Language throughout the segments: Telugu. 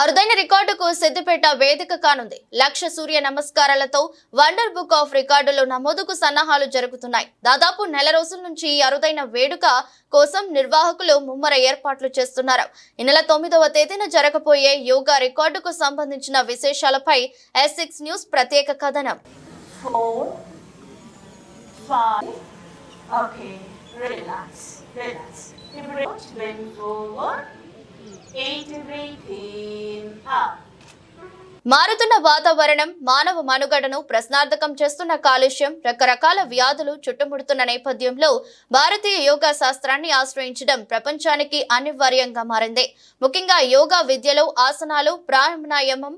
అరుదైన రికార్డుకు సిద్దిపేట వేదిక కానుంది. 1,00,000 సూర్య నమస్కారాలతో వండర్ బుక్ ఆఫ్ రికార్డులో నమోదుకు సన్నాహాలు జరుగుతున్నాయి. దాదాపు నెల రోజుల నుంచి ఈ అరుదైన వేడుక కోసం నిర్వాహకులు ముమ్మర ఏర్పాట్లు చేస్తున్నారు. ఈ నెల 9వ తేదీన జరగబోయే యోగా రికార్డుకు సంబంధించిన విశేషాలపై S6 న్యూస్ ప్రత్యేక కథనం. 4, 5, okay, relax. Bend forward. 8, breathing up. మారుతున్న వాతావరణం మానవ మనుగడను ప్రశ్నార్థకం చేస్తున్న కాలుష్యం, రకరకాల వ్యాధులు చుట్టుముడుతున్న నేపథ్యంలో భారతీయ యోగా శాస్త్రాన్ని ఆశ్రయించడం ప్రపంచానికి అనివార్యంగా మారింది. ముఖ్యంగా యోగా విద్యలో ఆసనాలు, ప్రాణాయామం,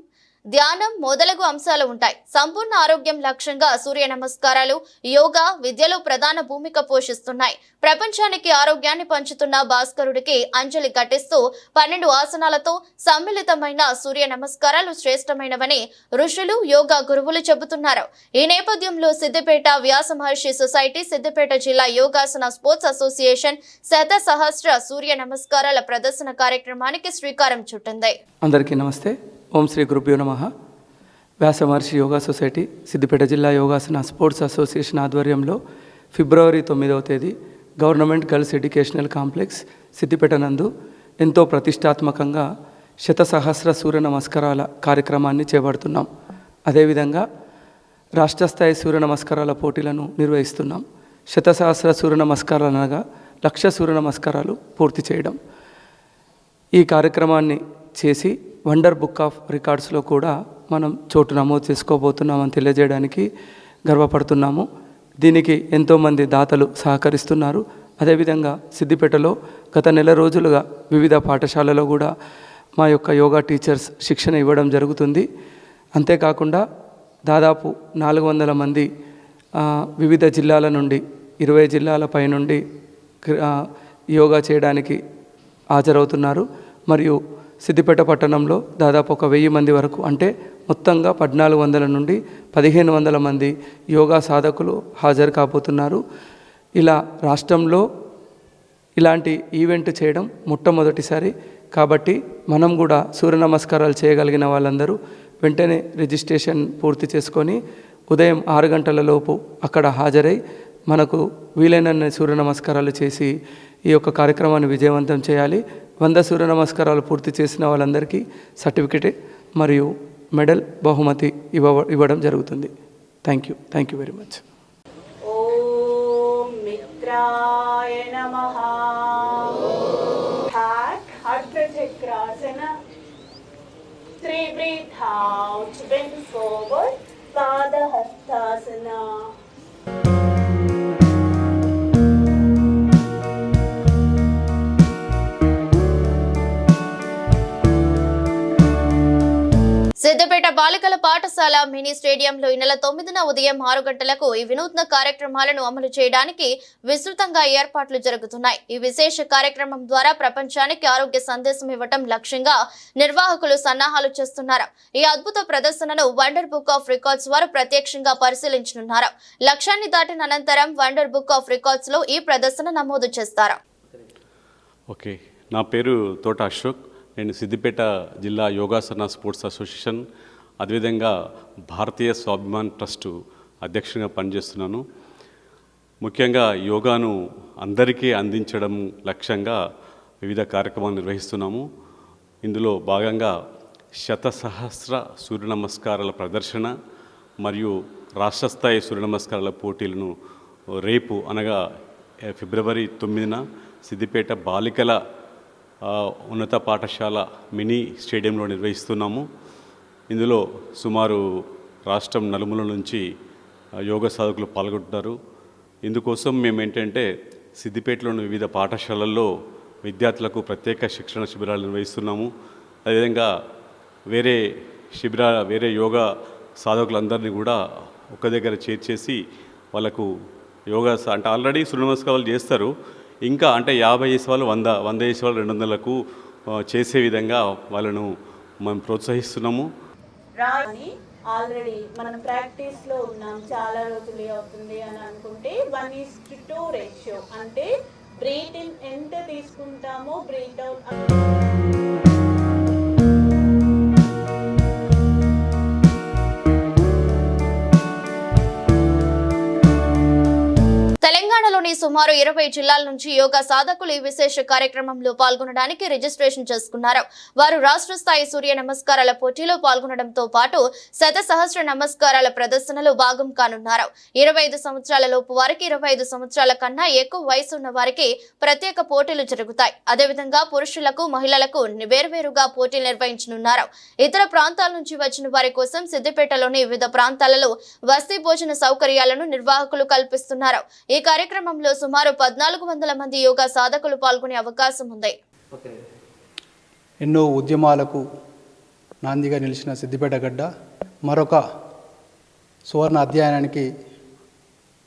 ధ్యానం మొదలగు అంశాలు ఉంటాయి. సంపూర్ణ ఆరోగ్యం లక్ష్యంగా సూర్య నమస్కారాలు యోగా విద్యలో ప్రధాన భూమిక పోషిస్తున్నాయి. ప్రపంచానికి ఆరోగ్యాన్ని పంచుతున్న భాస్కరుడికి అంజలి ఘటిస్తూ 12 ఆసనాలతో సమ్మిళితమైన సూర్య నమస్కారాలు శ్రేష్టమైనవని ఋషులు, యోగా గురువులు చెబుతున్నారు. ఈ నేపథ్యంలో సిద్దిపేట వ్యాస మహర్షి సొసైటీ, సిద్దిపేట జిల్లా యోగాసన స్పోర్ట్స్ అసోసియేషన్ శతసహస్ర సూర్య నమస్కారాల ప్రదర్శన కార్యక్రమానికి శ్రీకారం చుట్టింది. అందరికీ నమస్తే. ఓం శ్రీ గురుభ్యో నమః. వ్యాస మహర్షి యోగా సొసైటీ, సిద్దిపేట జిల్లా యోగాసన స్పోర్ట్స్ అసోసియేషన్ ఆధ్వర్యంలో ఫిబ్రవరి 9వ తేదీ government girls educational complex Siddipet నందు ఎంతో ప్రతిష్టాత్మకంగా శతసహస్ర సూర్య నమస్కారాల కార్యక్రమాన్ని చేపడుతున్నాం. అదేవిధంగా రాష్ట్ర స్థాయి సూర్య నమస్కారాల పోటీలను నిర్వహిస్తున్నాం. శతసహస్ర సూర్య నమస్కారాలు అనగా 1,00,000 సూర్య నమస్కారాలు పూర్తి చేయడం. ఈ కార్యక్రమాన్ని చేసి వండర్ బుక్ ఆఫ్ రికార్డ్స్లో కూడా మనం చోటు నమోదు చేసుకోబోతున్నామని తెలియజేయడానికి గర్వపడుతున్నాము. దీనికి ఎంతోమంది దాతలు సహకరిస్తున్నారు. అదేవిధంగా సిద్దిపేటలో గత నెల రోజులుగా వివిధ పాఠశాలలో కూడా మా యొక్క యోగా టీచర్స్ శిక్షణ ఇవ్వడం జరుగుతుంది. అంతేకాకుండా దాదాపు 400 మంది వివిధ జిల్లాల నుండి 20 జిల్లాల పై నుండి యోగా చేయడానికి హాజరవుతున్నారు. మరియు సిద్దిపేట పట్టణంలో దాదాపు 1,000 మంది వరకు, అంటే మొత్తంగా 1,400 నుండి 1,500 మంది యోగా సాధకులు హాజరు కాబోతున్నారు. ఇలా రాష్ట్రంలో ఇలాంటి ఈవెంట్ చేయడం మొట్టమొదటిసారి. కాబట్టి మనం కూడా సూర్య నమస్కారాలు చేయగలిగిన వాళ్ళందరూ వెంటనే రిజిస్ట్రేషన్ పూర్తి చేసుకొని ఉదయం 6 గంటల లోపు అక్కడ హాజరై మనకు వీలైనన్ని సూర్య నమస్కారాలు చేసి ఈ యొక్క కార్యక్రమాన్ని విజయవంతం చేయాలి. 100 సూర్య నమస్కారాలు పూర్తి చేసిన వాళ్ళందరికీ సర్టిఫికెట్ మరియు మెడల్ బహుమతి ఇవ్వడం జరుగుతుంది. Thank you very much. ఓం మిత్రాయ నమః. చక్రాసన. 3 breathe out, bend forward, పాదహస్తాసన. Siddipet బాలికల పాఠశాల మినీ స్టేడియంలో ఈ నెల 9న ఉదయం 6 గంటలకు ఈ వినూత్న కార్యక్రమాలను అమలు చేయడానికి విస్తృతంగా ఏర్పాట్లు జరుగుతున్నాయి. ఈ విశేష కార్యక్రమం ద్వారా ప్రపంచానికి ఆరోగ్య సందేశం ఇవ్వటం లక్ష్యంగా నిర్వాహకులు సన్నాహాలు చేస్తున్నారు. ఈ అద్భుత ప్రదర్శనను వండర్ బుక్ ఆఫ్ రికార్డ్స్ వారు ప్రత్యక్షంగా పరిశీలించనున్నారు. లక్ష్యాన్ని దాటిన అనంతరం వండర్ బుక్ ఆఫ్ రికార్డ్స్ లో ఈ ప్రదర్శన నమోదు చేస్తారు. ఓకే, నా పేరు తోట అశోక్. నేను సిద్దిపేట జిల్లా యోగాసన స్పోర్ట్స్ అసోసియేషన్, అదేవిధంగా భారతీయ స్వాభిమాన్ ట్రస్టు అధ్యక్షునిగా పనిచేస్తున్నాను. ముఖ్యంగా యోగాను అందరికీ అందించడం లక్ష్యంగా వివిధ కార్యక్రమాలు నిర్వహిస్తున్నాము. ఇందులో భాగంగా శతసహస్ర సూర్య నమస్కారాల ప్రదర్శన మరియు రాష్ట్ర స్థాయి సూర్య నమస్కారాల పోటీలను రేపు అనగా ఫిబ్రవరి 9న సిద్దిపేట బాలికల ఉన్నత పాఠశాల మినీ స్టేడియంలో నిర్వహిస్తున్నాము. ఇందులో సుమారు రాష్ట్రం నలుమూల నుంచి యోగా సాధకులు పాల్గొంటున్నారు. ఇందుకోసం మేము ఏంటంటే సిద్దిపేటలోని వివిధ పాఠశాలల్లో విద్యార్థులకు ప్రత్యేక శిక్షణ శిబిరాలు నిర్వహిస్తున్నాము. అదేవిధంగా వేరే యోగా సాధకులందరినీ కూడా ఒక దగ్గర చేర్చేసి వాళ్ళకు యోగా అంటే ఆల్రెడీ సూర్య నమస్కారాలు చేస్తారు, ఇంకా అంటే 50 చేసే వాళ్ళు 100 చేసే వాళ్ళు 200లకు చేసే విధంగా వాళ్ళను మనం ప్రోత్సహిస్తున్నాము. ఆల్రెడీ మనం ప్రాక్టీస్లో ఉన్నాం, చాలా రోజులు అవుతుంది అని అనుకుంటే 1:2 రేషియో, అంటే బ్రీత్ ఇన్ ఎంత తీసుకుంటామో బ్రీత్ అవుట్ దేశంలోని సుమారు 20 జిల్లాల నుంచి యోగా సాధకులు ఈ విశేష కార్యక్రమంలో పాల్గొనడానికి రిజిస్ట్రేషన్ చేసుకున్నారు. వారు రాష్ట్ర స్థాయి సూర్య నమస్కారాల పోటీలో పాల్గొనడంతో పాటు శతసహస్ర నమస్కారాల ప్రదర్శనలో భాగం కానున్నారు. 25 సంవత్సరాల లోపు వారికి, 25 సంవత్సరాల కన్నా ఎక్కువ వయసు ఉన్న వారికి ప్రత్యేక పోటీలు జరుగుతాయి. అదేవిధంగా పురుషులకు, మహిళలకు వేర్వేరుగా పోటీలు నిర్వహించనున్నారు. ఇతర ప్రాంతాల నుంచి వచ్చిన వారి కోసం సిద్దిపేటలోని వివిధ ప్రాంతాలలో వసతి భోజన సౌకర్యాలను నిర్వాహకులు కల్పిస్తున్నారు. ఈ కార్యక్రమంలో సుమారు 1400 మంది యోగా సాధకులు పాల్గొనే అవకాశం ఉంది. ఎన్నో ఉద్యమాలకు నాందిగా నిలిచిన సిద్దిపేట గడ్డ మరొక సువర్ణ అధ్యయనానికి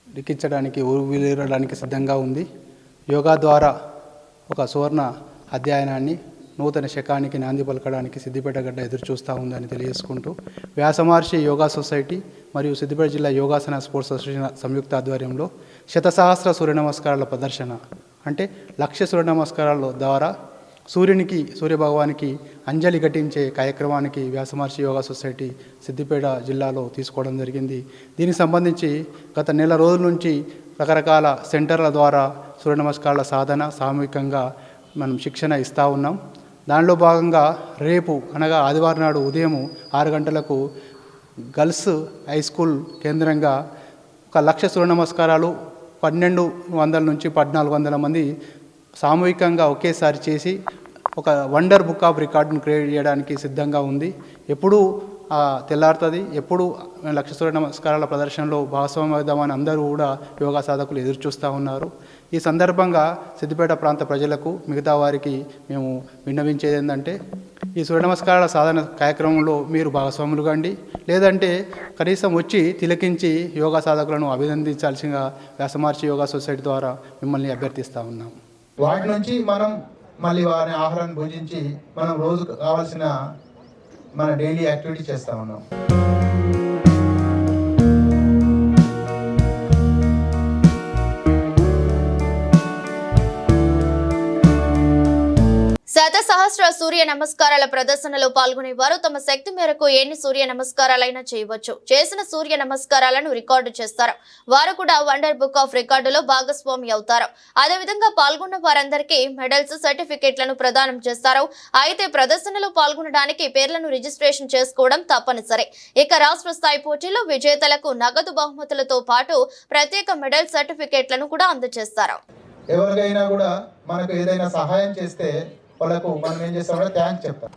లిఖించడానికి ఊరువిలడానికి సిద్ధంగా ఉంది. యోగా ద్వారా ఒక సువర్ణ అధ్యయనాన్ని, నూతన శకానికి నాంది పలకడానికి సిద్దిపేట గడ్డ ఎదురు చూస్తూ ఉందని తెలియజేసుకుంటూ, వ్యాసమహర్షి యోగా సొసైటీ మరియు సిద్దిపేట జిల్లా యోగాసన స్పోర్ట్స్ అసోసియేషన్ సంయుక్త ఆధ్వర్యంలో శతసహస్ర సూర్య నమస్కారాల ప్రదర్శన, అంటే 1,00,000 సూర్య నమస్కారాల ద్వారా సూర్యభగవానికి అంజలి ఘటించే కార్యక్రమానికి వ్యాసమహర్షి యోగా సొసైటీ సిద్దిపేట జిల్లాలో తీసుకోవడం జరిగింది. దీనికి సంబంధించి గత నెల రోజుల నుంచి రకరకాల సెంటర్ల ద్వారా సూర్య నమస్కారాల సాధన సామూహికంగా మనం శిక్షణ ఇస్తూ ఉన్నాం. దానిలో భాగంగా రేపు అనగా ఆదివారం నాడు ఉదయం 6 గంటలకు గర్ల్స్ హై స్కూల్ కేంద్రంగా 1,00,000 సూర్య నమస్కారాలు 1,200 నుంచి 1,400 మంది సామూహికంగా ఒకేసారి చేసి ఒక వండర్ బుక్ ఆఫ్ రికార్డును క్రియేట్ చేయడానికి సిద్ధంగా ఉంది. ఎప్పుడు తెల్లారుతుంది, ఎప్పుడు 1,00,000 సూర్య నమస్కారాల ప్రదర్శనలో భాగస్వామ్యమవుదామని అందరూ కూడా యోగా సాధకులు ఎదురు చూస్తూ ఉన్నారు. ఈ సందర్భంగా సిద్దిపేట ప్రాంత ప్రజలకు, మిగతా వారికి మేము విన్నవించేది ఏంటంటే, ఈ సూర్య నమస్కారాల సాధన కార్యక్రమంలో మీరు భాగస్వాములు కండి, లేదంటే కనీసం వచ్చి తిలకించి యోగా సాధకులను అభినందించాల్సిందిగా వ్యాసమహర్షి యోగా సొసైటీ ద్వారా మిమ్మల్ని అభ్యర్థిస్తూ ఉన్నాం. వాటి నుంచి మనం మళ్ళీ వారి ఆహారాన్ని భుజించి మనం రోజు కావాల్సిన మన డైలీ యాక్టివిటీ చేస్తూ ఉన్నాం. శతసహస్ర సూర్య నమస్కారాల ప్రదర్శనలో పాల్గొనే వారు తమ శక్తి మేరకు ఎన్ని సూర్య నమస్కారాలైనా చేయవచ్చు. చేసిన సూర్య నమస్కారాలను రికార్డు చేస్తారు. వారు కూడా వండర్ బుక్ ఆఫ్ రికార్డులో భాగస్వామి అవుతారు. అదేవిధంగా పాల్గొన్న వారందరికీ మెడల్స్, సర్టిఫికెట్లను ప్రదానం చేస్తారు. అయితే ప్రదర్శనలో పాల్గొనడానికి పేర్లను రిజిస్ట్రేషన్ చేసుకోవడం తప్పనిసరి. ఇక రాష్ట్ర స్థాయి పోటీలో విజేతలకు నగదు బహుమతులతో పాటు ప్రత్యేక మెడల్, సర్టిఫికెట్లను కూడా అందజేస్తారు. ఎవరికైనా కూడా మనకు ఏదైనా సహాయం చేస్తే వాళ్ళకు మనం ఏం చేస్తామంటే థ్యాంక్స్ చెప్తాం.